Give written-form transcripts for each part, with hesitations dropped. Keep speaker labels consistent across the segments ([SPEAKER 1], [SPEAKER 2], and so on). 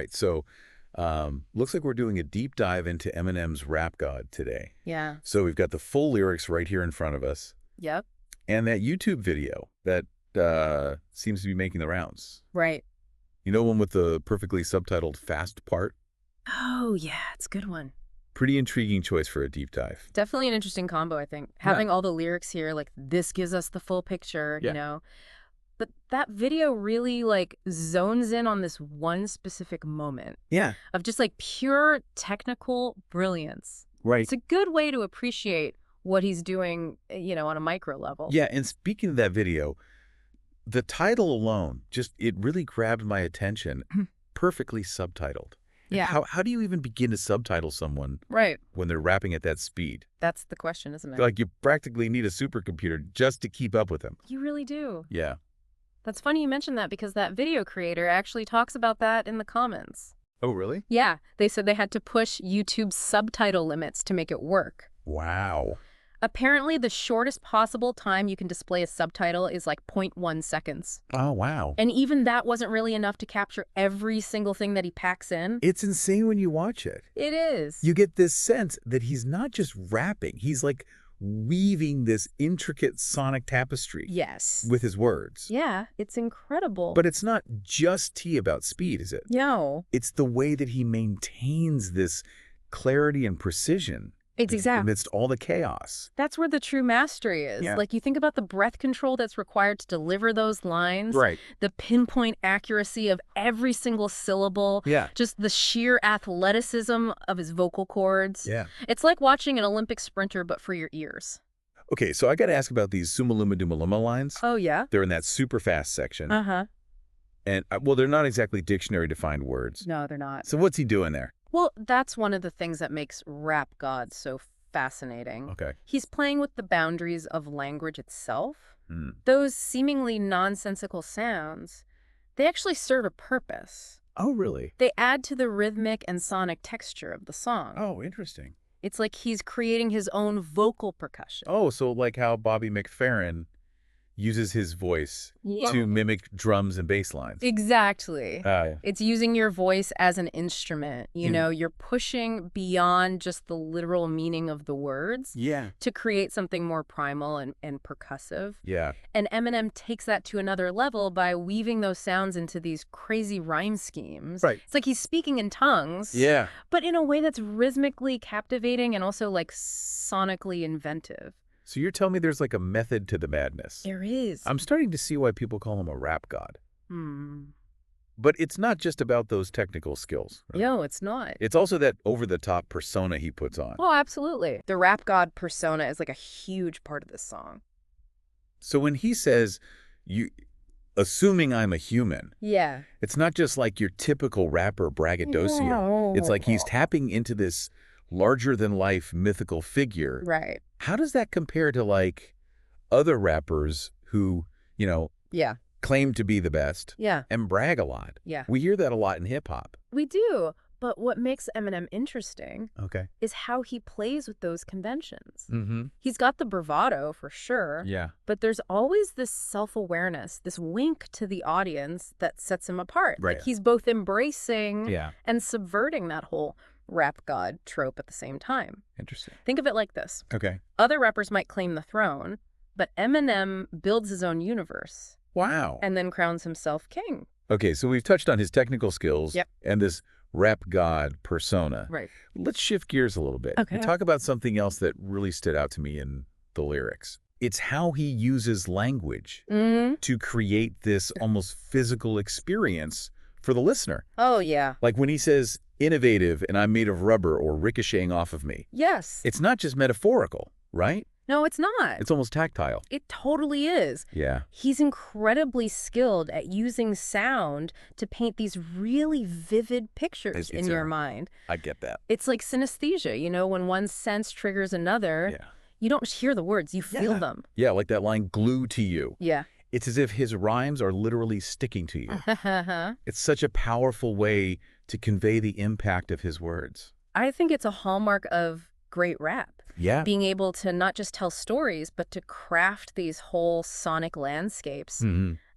[SPEAKER 1] right. So looks like we're doing a deep dive into Eminem's Rap God today.
[SPEAKER 2] Yeah.
[SPEAKER 1] So we've got the full lyrics right here in front of us.
[SPEAKER 2] Yep.
[SPEAKER 1] And that YouTube video that seems to be making the rounds.
[SPEAKER 2] Right.
[SPEAKER 1] You know, one with the perfectly subtitled fast part?
[SPEAKER 2] Oh, yeah. It's a good one.
[SPEAKER 1] Pretty intriguing choice for a deep dive.
[SPEAKER 2] Definitely an interesting combo, I think. Having all the lyrics here, like, this gives us the full picture, you know? But that video really, like, zones in on this one specific moment.
[SPEAKER 1] Yeah.
[SPEAKER 2] Of just, like, pure technical brilliance.
[SPEAKER 1] Right.
[SPEAKER 2] It's a good way to appreciate what he's doing, you know, on a micro level.
[SPEAKER 1] Yeah, and speaking of that video, the title alone, it really grabbed my attention. Perfectly subtitled.
[SPEAKER 2] Yeah.
[SPEAKER 1] How do you even begin to subtitle someone when they're rapping at that speed?
[SPEAKER 2] That's the question, isn't it?
[SPEAKER 1] Like, you practically need a supercomputer just to keep up with them.
[SPEAKER 2] You really do.
[SPEAKER 1] Yeah.
[SPEAKER 2] That's funny you mentioned that because that video creator actually talks about that in the comments.
[SPEAKER 1] Oh, really?
[SPEAKER 2] Yeah. They said they had to push YouTube's subtitle limits to make it work.
[SPEAKER 1] Wow.
[SPEAKER 2] Apparently, the shortest possible time you can display a subtitle is like 0.1 seconds.
[SPEAKER 1] Oh, wow.
[SPEAKER 2] And even that wasn't really enough to capture every single thing that he packs in.
[SPEAKER 1] It's insane when you watch it.
[SPEAKER 2] It is.
[SPEAKER 1] You get this sense that he's not just rapping. He's like weaving this intricate sonic tapestry.
[SPEAKER 2] Yes.
[SPEAKER 1] With his words.
[SPEAKER 2] Yeah, it's incredible.
[SPEAKER 1] But it's not just tea about speed, is it?
[SPEAKER 2] No.
[SPEAKER 1] It's the way that he maintains this clarity and precision.
[SPEAKER 2] It's exact.
[SPEAKER 1] Amidst all the chaos.
[SPEAKER 2] That's where the true mastery is.
[SPEAKER 1] Yeah.
[SPEAKER 2] Like, you think about the breath control that's required to deliver those lines.
[SPEAKER 1] Right.
[SPEAKER 2] The pinpoint accuracy of every single syllable.
[SPEAKER 1] Yeah.
[SPEAKER 2] Just the sheer athleticism of his vocal cords.
[SPEAKER 1] Yeah.
[SPEAKER 2] It's like watching an Olympic sprinter, but for your ears.
[SPEAKER 1] Okay, so I got to ask about these Summa Lumma Dumma Lumma lines.
[SPEAKER 2] Oh, yeah?
[SPEAKER 1] They're in that super fast section.
[SPEAKER 2] Uh-huh.
[SPEAKER 1] And, well, they're not exactly dictionary-defined words.
[SPEAKER 2] No, they're not.
[SPEAKER 1] So what's he doing there?
[SPEAKER 2] Well, that's one of the things that makes Rap God so fascinating.
[SPEAKER 1] Okay.
[SPEAKER 2] He's playing with the boundaries of language itself. Those seemingly nonsensical sounds, they actually serve a purpose.
[SPEAKER 1] Oh, really?
[SPEAKER 2] They add to the rhythmic and sonic texture of the song.
[SPEAKER 1] Oh, interesting.
[SPEAKER 2] It's like he's creating his own vocal percussion.
[SPEAKER 1] Oh, so like how Bobby McFerrin uses his voice to mimic drums and bass lines.
[SPEAKER 2] Exactly.
[SPEAKER 1] Yeah.
[SPEAKER 2] It's using your voice as an instrument. You know, you're pushing beyond just the literal meaning of the words to create something more primal and percussive.
[SPEAKER 1] Yeah.
[SPEAKER 2] And Eminem takes that to another level by weaving those sounds into these crazy rhyme schemes.
[SPEAKER 1] Right.
[SPEAKER 2] It's like he's speaking in tongues.
[SPEAKER 1] Yeah.
[SPEAKER 2] But in a way that's rhythmically captivating and also like sonically inventive.
[SPEAKER 1] So you're telling me there's like a method to the madness.
[SPEAKER 2] There is.
[SPEAKER 1] I'm starting to see why people call him a rap god. But it's not just about those technical skills. Right?
[SPEAKER 2] No, it's not.
[SPEAKER 1] It's also that over-the-top persona he puts on.
[SPEAKER 2] Oh, absolutely. The rap god persona is like a huge part of this song.
[SPEAKER 1] So when he says, assuming I'm a human, it's not just like your typical rapper braggadocio.
[SPEAKER 2] No.
[SPEAKER 1] It's like he's tapping into this larger-than-life mythical figure.
[SPEAKER 2] Right.
[SPEAKER 1] How does that compare to, like, other rappers who, you know, claim to be the best and brag a lot?
[SPEAKER 2] Yeah.
[SPEAKER 1] We hear that a lot in hip-hop.
[SPEAKER 2] We do. But what makes Eminem interesting is how he plays with those conventions. He's got the bravado, for sure.
[SPEAKER 1] Yeah.
[SPEAKER 2] But there's always this self-awareness, this wink to the audience that sets him apart.
[SPEAKER 1] Right.
[SPEAKER 2] Like, he's both embracing and subverting that whole rap god trope at the same time.
[SPEAKER 1] Interesting.
[SPEAKER 2] Think of it like this.
[SPEAKER 1] Okay.
[SPEAKER 2] Other rappers might claim the throne, but Eminem builds his own universe.
[SPEAKER 1] Wow.
[SPEAKER 2] And then crowns himself king.
[SPEAKER 1] Okay, so we've touched on his technical skills and this rap god persona.
[SPEAKER 2] Right.
[SPEAKER 1] Let's shift gears a little bit and talk about something else that really stood out to me in the lyrics. It's how he uses language to create this almost physical experience for the listener.
[SPEAKER 2] Oh, yeah.
[SPEAKER 1] Like when he says, innovative and I'm made of rubber or ricocheting off of me.
[SPEAKER 2] Yes.
[SPEAKER 1] It's not just metaphorical, right?
[SPEAKER 2] No, it's not.
[SPEAKER 1] It's almost tactile.
[SPEAKER 2] It totally is.
[SPEAKER 1] Yeah.
[SPEAKER 2] He's incredibly skilled at using sound to paint these really vivid pictures in your mind.
[SPEAKER 1] I get that.
[SPEAKER 2] It's like synesthesia, you know, when one sense triggers another, you don't hear the words, you feel them.
[SPEAKER 1] Yeah, like that line, glue to you.
[SPEAKER 2] Yeah.
[SPEAKER 1] It's as if his rhymes are literally sticking to you. It's such a powerful way to convey the impact of his words.
[SPEAKER 2] I think it's a hallmark of great rap.
[SPEAKER 1] Yeah.
[SPEAKER 2] Being able to not just tell stories, but to craft these whole sonic landscapes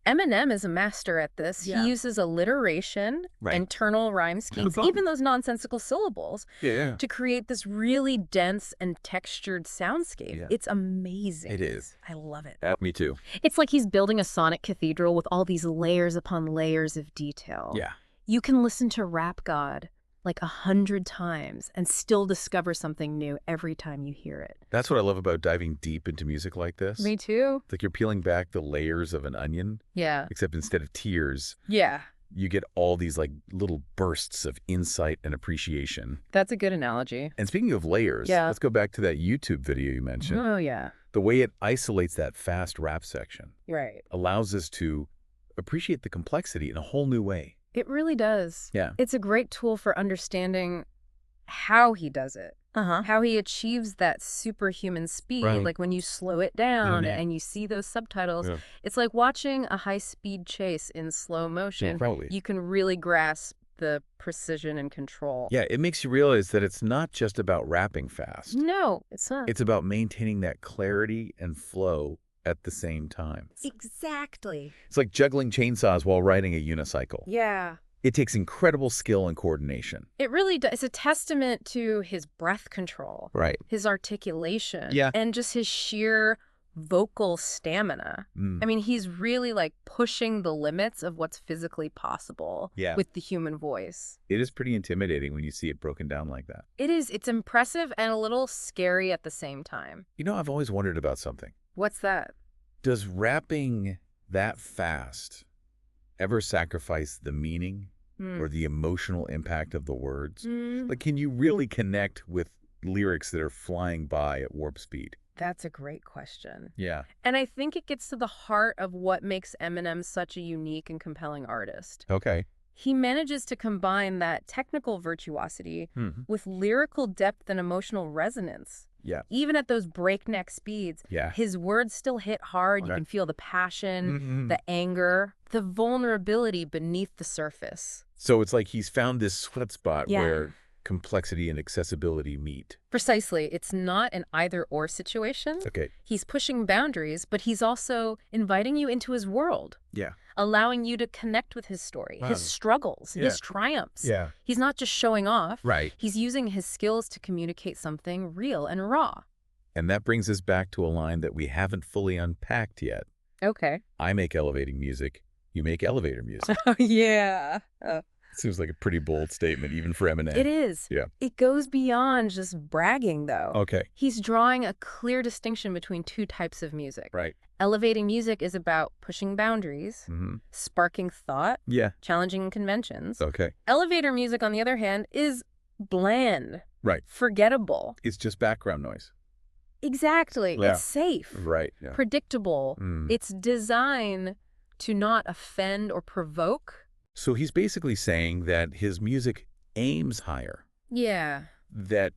[SPEAKER 2] Eminem is a master at this.
[SPEAKER 1] Yeah.
[SPEAKER 2] He uses alliteration, internal rhyme schemes, even those nonsensical syllables, to create this really dense and textured soundscape.
[SPEAKER 1] Yeah.
[SPEAKER 2] It's amazing.
[SPEAKER 1] It is.
[SPEAKER 2] I love it.
[SPEAKER 1] Me too.
[SPEAKER 2] It's like he's building a sonic cathedral with all these layers upon layers of detail.
[SPEAKER 1] Yeah.
[SPEAKER 2] You can listen to Rap God like 100 times and still discover something new every time you hear it.
[SPEAKER 1] That's what I love about diving deep into music like this.
[SPEAKER 2] Me too.
[SPEAKER 1] It's like you're peeling back the layers of an onion.
[SPEAKER 2] Yeah.
[SPEAKER 1] Except instead of tears,
[SPEAKER 2] yeah,
[SPEAKER 1] you get all these like little bursts of insight and appreciation.
[SPEAKER 2] That's a good analogy.
[SPEAKER 1] And speaking of layers, let's go back to that YouTube video you mentioned.
[SPEAKER 2] Oh, yeah.
[SPEAKER 1] The way it isolates that fast rap section allows us to appreciate the complexity in a whole new way.
[SPEAKER 2] It really does.
[SPEAKER 1] Yeah.
[SPEAKER 2] It's a great tool for understanding how he does it. How he achieves that superhuman speed. Like when you slow it down and you see those subtitles, it's like watching a high-speed chase in slow motion. You can really grasp the precision and control.
[SPEAKER 1] Yeah, it makes you realize that it's not just about rapping fast.
[SPEAKER 2] No, it's not.
[SPEAKER 1] It's about maintaining that clarity and flow at the same time.
[SPEAKER 2] Exactly.
[SPEAKER 1] It's like juggling chainsaws while riding a unicycle.
[SPEAKER 2] Yeah.
[SPEAKER 1] It takes incredible skill and coordination.
[SPEAKER 2] It really does. It's a testament to his breath control. His articulation. And just his sheer vocal stamina. I mean, he's really like pushing the limits of what's physically possible with the human voice.
[SPEAKER 1] It is pretty intimidating when you see it broken down like that.
[SPEAKER 2] It is. It's impressive and a little scary at the same time.
[SPEAKER 1] You know, I've always wondered about something.
[SPEAKER 2] What's that?
[SPEAKER 1] Does rapping that fast ever sacrifice the meaning or the emotional impact of the words? Like, can you really connect with lyrics that are flying by at warp speed?
[SPEAKER 2] That's a great question.
[SPEAKER 1] Yeah.
[SPEAKER 2] And I think it gets to the heart of what makes Eminem such a unique and compelling artist.
[SPEAKER 1] Okay.
[SPEAKER 2] He manages to combine that technical virtuosity with lyrical depth and emotional resonance.
[SPEAKER 1] Yeah.
[SPEAKER 2] Even at those breakneck speeds, his words still hit hard. You can feel the passion, the anger, the vulnerability beneath the surface.
[SPEAKER 1] So it's like he's found this sweet spot where complexity and accessibility meet.
[SPEAKER 2] Precisely. It's not an either-or situation.
[SPEAKER 1] Okay.
[SPEAKER 2] He's pushing boundaries, but he's also inviting you into his world.
[SPEAKER 1] Yeah.
[SPEAKER 2] Allowing you to connect with his story, his struggles, his triumphs.
[SPEAKER 1] Yeah.
[SPEAKER 2] He's not just showing off.
[SPEAKER 1] Right.
[SPEAKER 2] He's using his skills to communicate something real and raw.
[SPEAKER 1] And that brings us back to a line that we haven't fully unpacked yet.
[SPEAKER 2] Okay.
[SPEAKER 1] I make elevating music. You make elevator music.
[SPEAKER 2] Oh, yeah.
[SPEAKER 1] Seems like a pretty bold statement, even for Eminem.
[SPEAKER 2] It is.
[SPEAKER 1] Yeah.
[SPEAKER 2] It goes beyond just bragging, though.
[SPEAKER 1] Okay.
[SPEAKER 2] He's drawing a clear distinction between two types of music.
[SPEAKER 1] Right.
[SPEAKER 2] Elevating music is about pushing boundaries, sparking thought, challenging conventions.
[SPEAKER 1] Okay.
[SPEAKER 2] Elevator music, on the other hand, is bland.
[SPEAKER 1] Right.
[SPEAKER 2] Forgettable.
[SPEAKER 1] It's just background noise.
[SPEAKER 2] Exactly.
[SPEAKER 1] Yeah.
[SPEAKER 2] It's safe.
[SPEAKER 1] Right. Yeah.
[SPEAKER 2] Predictable. It's designed to not offend or provoke.
[SPEAKER 1] So he's basically saying that his music aims higher.
[SPEAKER 2] Yeah.
[SPEAKER 1] That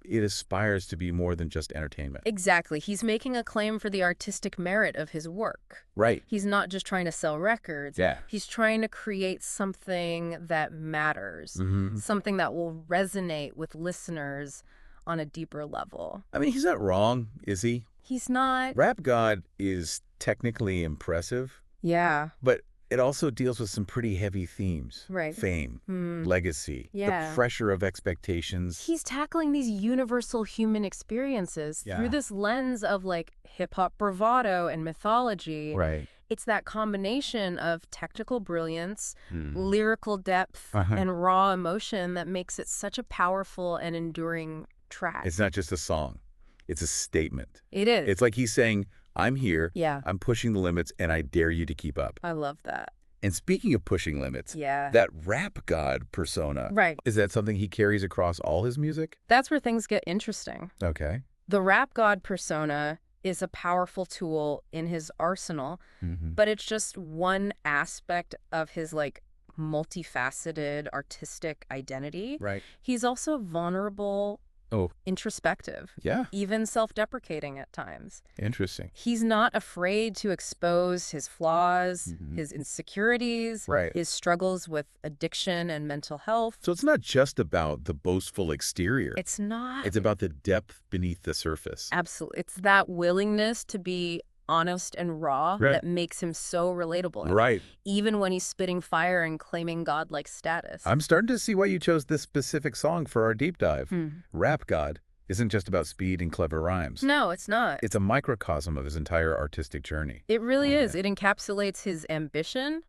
[SPEAKER 1] it aspires to be more than just entertainment.
[SPEAKER 2] Exactly. He's making a claim for the artistic merit of his work.
[SPEAKER 1] Right.
[SPEAKER 2] He's not just trying to sell records.
[SPEAKER 1] Yeah.
[SPEAKER 2] He's trying to create something that matters, something that will resonate with listeners on a deeper level.
[SPEAKER 1] I mean, he's not wrong, is he?
[SPEAKER 2] He's not.
[SPEAKER 1] Rap God is technically impressive.
[SPEAKER 2] Yeah.
[SPEAKER 1] But it also deals with some pretty heavy themes.
[SPEAKER 2] Right.
[SPEAKER 1] Fame, legacy,
[SPEAKER 2] Yeah.
[SPEAKER 1] the pressure of expectations.
[SPEAKER 2] He's tackling these universal human experiences through this lens of like hip-hop bravado and mythology.
[SPEAKER 1] Right.
[SPEAKER 2] It's that combination of technical brilliance, lyrical depth, and raw emotion that makes it such a powerful and enduring track.
[SPEAKER 1] It's not just a song. It's a statement.
[SPEAKER 2] It is.
[SPEAKER 1] It's like he's saying, I'm here,
[SPEAKER 2] Yeah.
[SPEAKER 1] I'm pushing the limits, and I dare you to keep up.
[SPEAKER 2] I love that.
[SPEAKER 1] And speaking of pushing limits,
[SPEAKER 2] Yeah.
[SPEAKER 1] that rap god persona,
[SPEAKER 2] Right.
[SPEAKER 1] is that something he carries across all his music?
[SPEAKER 2] That's where things get interesting.
[SPEAKER 1] Okay.
[SPEAKER 2] The rap god persona is a powerful tool in his arsenal, but it's just one aspect of his like multifaceted artistic identity.
[SPEAKER 1] Right.
[SPEAKER 2] He's also vulnerable,
[SPEAKER 1] Oh.
[SPEAKER 2] introspective,
[SPEAKER 1] Yeah.
[SPEAKER 2] even self-deprecating at times.
[SPEAKER 1] Interesting.
[SPEAKER 2] He's not afraid to expose his flaws, his insecurities,
[SPEAKER 1] Right.
[SPEAKER 2] his struggles with addiction and mental health.
[SPEAKER 1] So it's not just about the boastful exterior.
[SPEAKER 2] It's not.
[SPEAKER 1] It's about the depth beneath the surface.
[SPEAKER 2] Absolutely. It's that willingness to be honest and raw that makes him so relatable.
[SPEAKER 1] Right.
[SPEAKER 2] Even when he's spitting fire and claiming godlike status.
[SPEAKER 1] I'm starting to see why you chose this specific song for our deep dive. Rap God isn't just about speed and clever rhymes.
[SPEAKER 2] No, it's not.
[SPEAKER 1] It's a microcosm of his entire artistic journey.
[SPEAKER 2] It really is. It encapsulates his ambition,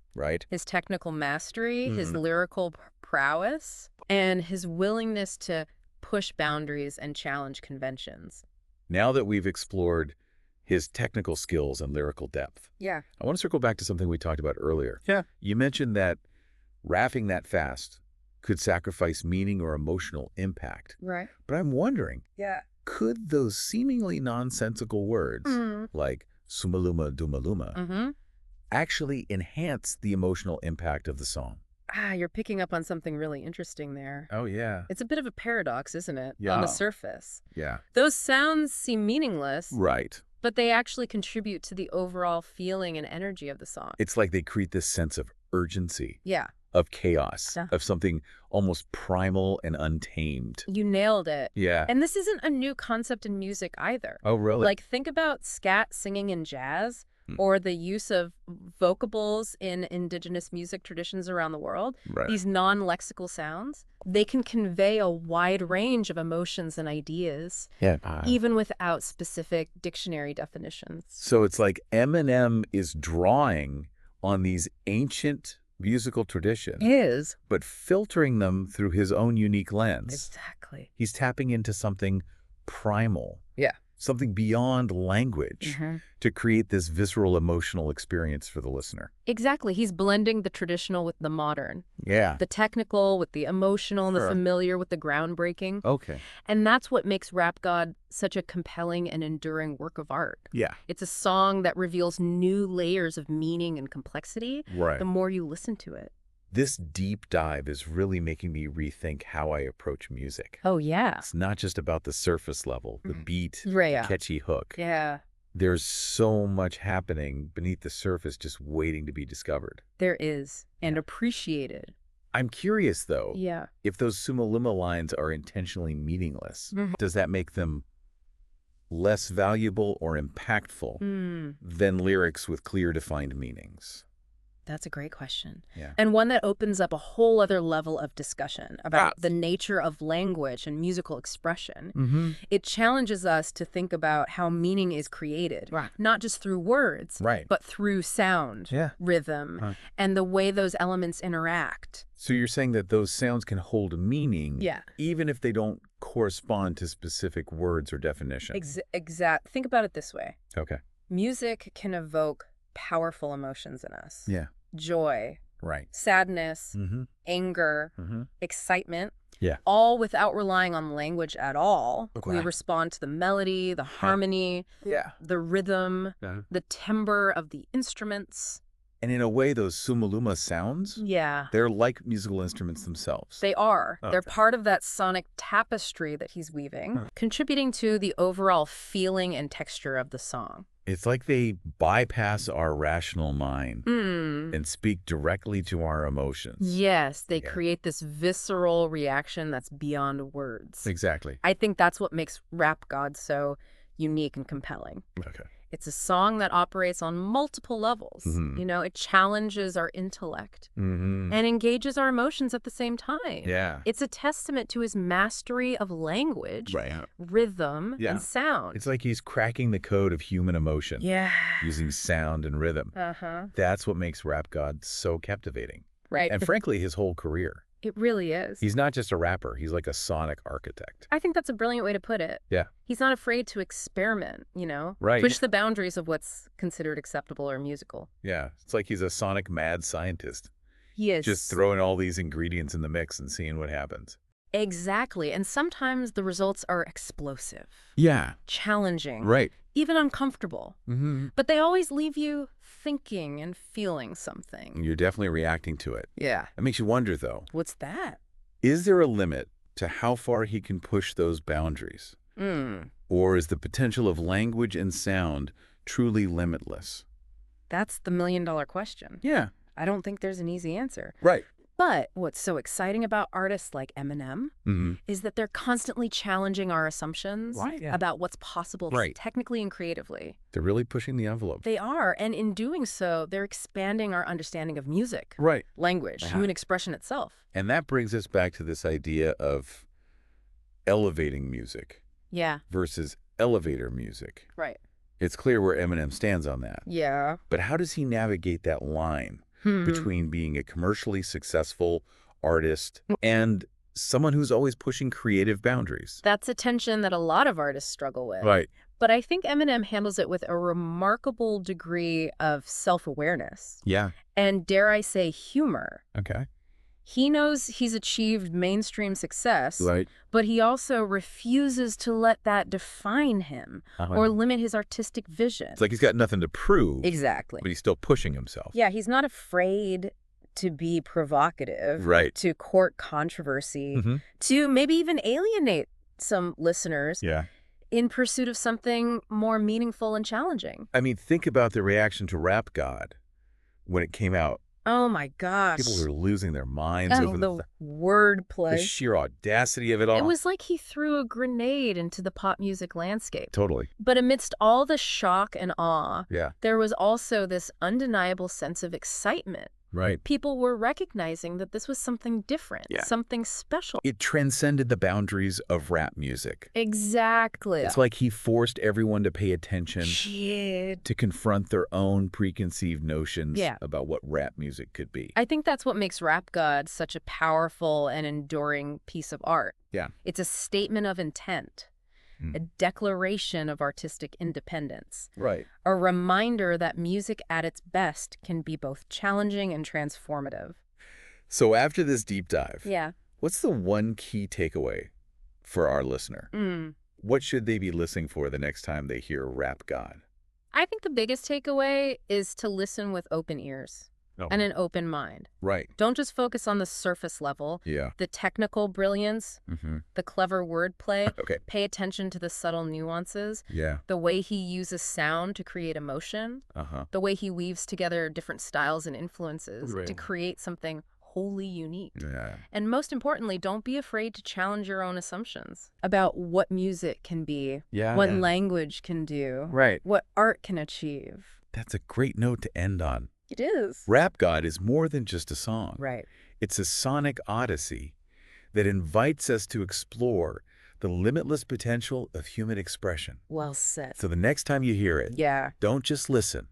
[SPEAKER 2] his technical mastery, his lyrical prowess, and his willingness to push boundaries and challenge conventions.
[SPEAKER 1] Now that we've explored his technical skills and lyrical depth, I want to circle back to something we talked about earlier. You mentioned that rapping that fast could sacrifice meaning or emotional impact.
[SPEAKER 2] Right.
[SPEAKER 1] But I'm wondering, could those seemingly nonsensical words, like sumaluma dumaluma, actually enhance the emotional impact of the song?
[SPEAKER 2] You're picking up on something really interesting there.
[SPEAKER 1] Oh, yeah.
[SPEAKER 2] It's a bit of a paradox, isn't it? On the surface.
[SPEAKER 1] Yeah.
[SPEAKER 2] Those sounds seem meaningless.
[SPEAKER 1] Right.
[SPEAKER 2] But they actually contribute to the overall feeling and energy of the song.
[SPEAKER 1] It's like they create this sense of urgency.
[SPEAKER 2] Yeah.
[SPEAKER 1] Of chaos, of something almost primal and untamed.
[SPEAKER 2] You nailed it.
[SPEAKER 1] Yeah.
[SPEAKER 2] And this isn't a new concept in music either.
[SPEAKER 1] Oh, really?
[SPEAKER 2] Like, think about scat singing in jazz, or the use of vocables in indigenous music traditions around the world.
[SPEAKER 1] Right.
[SPEAKER 2] These non-lexical sounds, they can convey a wide range of emotions and ideas, even without specific dictionary definitions.
[SPEAKER 1] So it's like Eminem is drawing on these ancient musical traditions, but filtering them through his own unique lens.
[SPEAKER 2] Exactly.
[SPEAKER 1] He's tapping into something primal.
[SPEAKER 2] Yeah.
[SPEAKER 1] Something beyond language to create this visceral emotional experience for the listener.
[SPEAKER 2] Exactly. He's blending the traditional with the modern.
[SPEAKER 1] Yeah.
[SPEAKER 2] The technical with the emotional, and the familiar with the groundbreaking.
[SPEAKER 1] Okay.
[SPEAKER 2] And that's what makes Rap God such a compelling and enduring work of art.
[SPEAKER 1] Yeah.
[SPEAKER 2] It's a song that reveals new layers of meaning and complexity the more you listen to it.
[SPEAKER 1] This deep dive is really making me rethink how I approach music.
[SPEAKER 2] Oh, yeah.
[SPEAKER 1] It's not just about the surface level, the beat, catchy hook.
[SPEAKER 2] Yeah.
[SPEAKER 1] There's so much happening beneath the surface just waiting to be discovered.
[SPEAKER 2] There is, and appreciated.
[SPEAKER 1] I'm curious, though, if those Sumaluma lines are intentionally meaningless, does that make them less valuable or impactful than lyrics with clear defined meanings?
[SPEAKER 2] That's a great question.
[SPEAKER 1] Yeah.
[SPEAKER 2] And one that opens up a whole other level of discussion about the nature of language and musical expression. It challenges us to think about how meaning is created, not just through words, but through sound, rhythm, and the way those elements interact.
[SPEAKER 1] So you're saying that those sounds can hold meaning even if they don't correspond to specific words or definitions?
[SPEAKER 2] Exact. Think about it this way.
[SPEAKER 1] Okay.
[SPEAKER 2] Music can evoke powerful emotions in us.
[SPEAKER 1] Yeah.
[SPEAKER 2] Joy, sadness, anger, excitement, all without relying on language at all. We respond to the melody, the harmony, the rhythm, the timbre of the instruments.
[SPEAKER 1] And in a way, those Sumaluma sounds, they're like musical instruments themselves.
[SPEAKER 2] They are. They're part of that sonic tapestry that he's weaving, contributing to the overall feeling and texture of the song.
[SPEAKER 1] It's like they bypass our rational mind and speak directly to our emotions.
[SPEAKER 2] Yes, they create this visceral reaction that's beyond words.
[SPEAKER 1] Exactly.
[SPEAKER 2] I think that's what makes Rap God so unique and compelling.
[SPEAKER 1] Okay.
[SPEAKER 2] It's a song that operates on multiple levels. You know, it challenges our intellect and engages our emotions at the same time.
[SPEAKER 1] Yeah.
[SPEAKER 2] It's a testament to his mastery of language, rhythm, and sound.
[SPEAKER 1] It's like he's cracking the code of human emotion using sound and rhythm. That's what makes Rap God so captivating.
[SPEAKER 2] Right.
[SPEAKER 1] And frankly, his whole career.
[SPEAKER 2] It really is.
[SPEAKER 1] He's not just a rapper. He's like a sonic architect.
[SPEAKER 2] I think that's a brilliant way to put it.
[SPEAKER 1] Yeah.
[SPEAKER 2] He's not afraid to experiment, you know?
[SPEAKER 1] Right.
[SPEAKER 2] Push the boundaries of what's considered acceptable or musical.
[SPEAKER 1] Yeah. It's like he's a sonic mad scientist.
[SPEAKER 2] He is.
[SPEAKER 1] Just throwing all these ingredients in the mix and seeing what happens.
[SPEAKER 2] Exactly. And sometimes the results are explosive.
[SPEAKER 1] Yeah.
[SPEAKER 2] Challenging.
[SPEAKER 1] Right.
[SPEAKER 2] Even uncomfortable. But they always leave you thinking and feeling something.
[SPEAKER 1] You're definitely reacting to it.
[SPEAKER 2] Yeah.
[SPEAKER 1] It makes you wonder, though.
[SPEAKER 2] What's that?
[SPEAKER 1] Is there a limit to how far he can push those boundaries? Or is the potential of language and sound truly limitless?
[SPEAKER 2] That's the million-dollar question.
[SPEAKER 1] Yeah.
[SPEAKER 2] I don't think there's an easy answer.
[SPEAKER 1] Right.
[SPEAKER 2] But what's so exciting about artists like Eminem is that they're constantly challenging our assumptions about what's possible technically and creatively.
[SPEAKER 1] They're really pushing the envelope.
[SPEAKER 2] They are, and in doing so, they're expanding our understanding of music, language, human expression itself.
[SPEAKER 1] And that brings us back to this idea of elevating music versus elevator music.
[SPEAKER 2] Right.
[SPEAKER 1] It's clear where Eminem stands on that.
[SPEAKER 2] Yeah.
[SPEAKER 1] But how does he navigate that line between being a commercially successful artist and someone who's always pushing creative boundaries?
[SPEAKER 2] That's a tension that a lot of artists struggle with.
[SPEAKER 1] Right.
[SPEAKER 2] But I think Eminem handles it with a remarkable degree of self-awareness.
[SPEAKER 1] Yeah.
[SPEAKER 2] And dare I say, humor.
[SPEAKER 1] Okay.
[SPEAKER 2] He knows he's achieved mainstream success, but he also refuses to let that define him or limit his artistic vision.
[SPEAKER 1] It's like he's got nothing to prove.
[SPEAKER 2] Exactly.
[SPEAKER 1] But he's still pushing himself.
[SPEAKER 2] Yeah, he's not afraid to be provocative, to court controversy, to maybe even alienate some listeners in pursuit of something more meaningful and challenging.
[SPEAKER 1] I mean, think about the reaction to Rap God when it came out.
[SPEAKER 2] Oh, my gosh.
[SPEAKER 1] People were losing their minds over
[SPEAKER 2] the wordplay.
[SPEAKER 1] The sheer audacity of it all.
[SPEAKER 2] It was like he threw a grenade into the pop music landscape.
[SPEAKER 1] Totally.
[SPEAKER 2] But amidst all the shock and awe, there was also this undeniable sense of excitement.
[SPEAKER 1] Right.
[SPEAKER 2] People were recognizing that this was something different, something special.
[SPEAKER 1] It transcended the boundaries of rap music.
[SPEAKER 2] Exactly.
[SPEAKER 1] It's like he forced everyone to pay attention, to confront their own preconceived notions about what rap music could be.
[SPEAKER 2] I think that's what makes Rap God such a powerful and enduring piece of art.
[SPEAKER 1] Yeah.
[SPEAKER 2] It's a statement of intent. A declaration of artistic independence.
[SPEAKER 1] Right.
[SPEAKER 2] A reminder that music at its best can be both challenging and transformative.
[SPEAKER 1] So after this deep dive, what's the one key takeaway for our listener? What should they be listening for the next time they hear Rap God?
[SPEAKER 2] I think the biggest takeaway is to listen with open ears. And an open mind.
[SPEAKER 1] Right.
[SPEAKER 2] Don't just focus on the surface level, the technical brilliance, the clever wordplay. Pay attention to the subtle nuances, the way he uses sound to create emotion, the way he weaves together different styles and influences to create something wholly unique. And most importantly, don't be afraid to challenge your own assumptions about what music can be, what language can do, what art can achieve.
[SPEAKER 1] That's a great note to end on.
[SPEAKER 2] It is.
[SPEAKER 1] Rap God is more than just a song.
[SPEAKER 2] Right.
[SPEAKER 1] It's a sonic odyssey that invites us to explore the limitless potential of human expression.
[SPEAKER 2] Well said.
[SPEAKER 1] So the next time you hear it, don't just listen.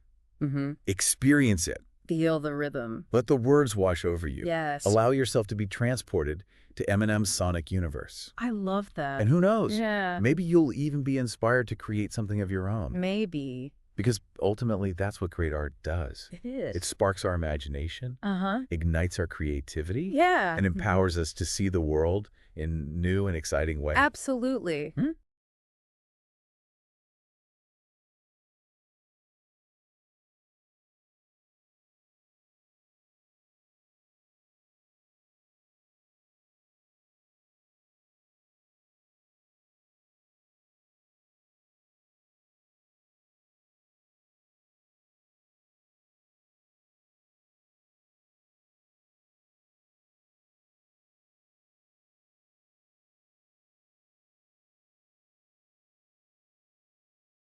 [SPEAKER 1] Experience it.
[SPEAKER 2] Feel the rhythm.
[SPEAKER 1] Let the words wash over you.
[SPEAKER 2] Yes.
[SPEAKER 1] Allow yourself to be transported to Eminem's sonic universe.
[SPEAKER 2] I love that.
[SPEAKER 1] And who knows?
[SPEAKER 2] Yeah.
[SPEAKER 1] Maybe you'll even be inspired to create something of your own.
[SPEAKER 2] Maybe.
[SPEAKER 1] Because ultimately, that's what great art does.
[SPEAKER 2] It is.
[SPEAKER 1] It sparks our imagination, ignites our creativity,
[SPEAKER 2] and
[SPEAKER 1] empowers us to see the world in new and exciting ways.
[SPEAKER 2] Absolutely.